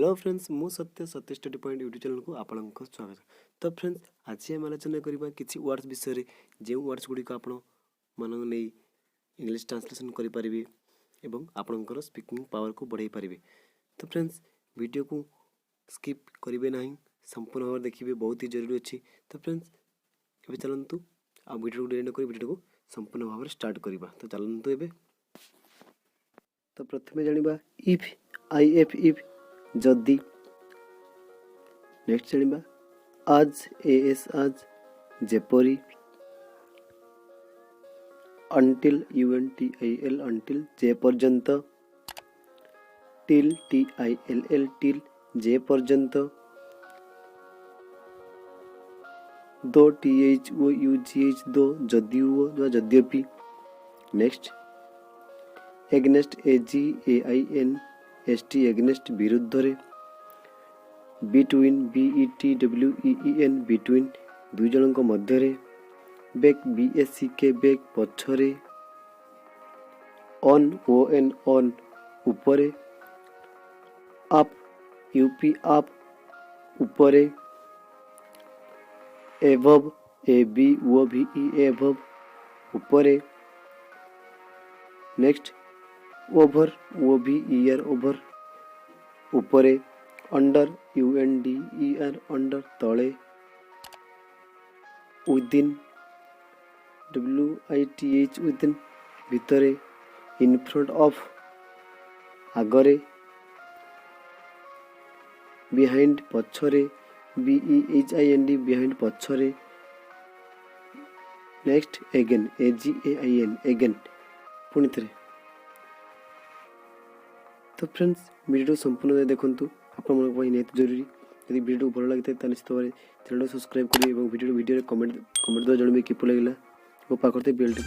Hello friends मु सत्य सत्य स्टडी पॉइंट यूट्यूब चैनल को आपको स्वागत। तो फ्रेंड्स आज आम आलोचना करवा किसी वर्ड्स विषय जो वर्ड्स गुड़िक आपण मान नहीं इंग्लिश ट्रांसलेशन करें एवं आपणकर स्पीकिंग पावर को बढ़ाई पारे। तो फ्रेंड्स वीडियो को स्किप करेंगे ना, संपूर्ण भाव देखिए, बहुत ही जरूरी अच्छी। तो फ्रेंड्स ये चलतु आ वीडियो को डेरी न वीडियो को संपूर्ण भाव स्टार्ट करवा। तो चलतु ए। तो प्रथम जाना इफ आई एफ इफ जदि। नेक्स्ट जाना आज एएस आज जेपरी। अंटिल UNTIL अंटिल जे पर्यंत। टिल TILL टिल जे पर्यंत। दो THOUGH दो जदिव जद्यपि। नेक्स्ट एग्नेस्ट AGAINST एग्नेस्ट विरुद्ध रे। बिटवीन BETWEEN बिटवीन दुई जनक मध्य रे। Back BACK back पछरे। On ON on ऊपरे। अप UP अप ऊपरे। एभव ABOVE एभव ऊपरे। नेक्स्ट ओभर OVER ओभर ऊपरे। अंडर UNDER अंडर तले। विदिन WITH विदिन भितरे। इन फ्रंट ऑफ आगरे। बिहाइंड पछरे। BEHIND बिहाइंड पछरे। नेक्स्ट एगेन AGAIN एगेन पुणी थे। तो फ्रेंड्स वीडियो संपूर्ण देखु आप निहत जरूरी। यदि वीडियो भल लगी था निश्चित भाव चैनल सब्सक्राइब करेंगे और वीडियो कमेंट द्वारा जनइबे किपर लगे। मो पाखे बेल टी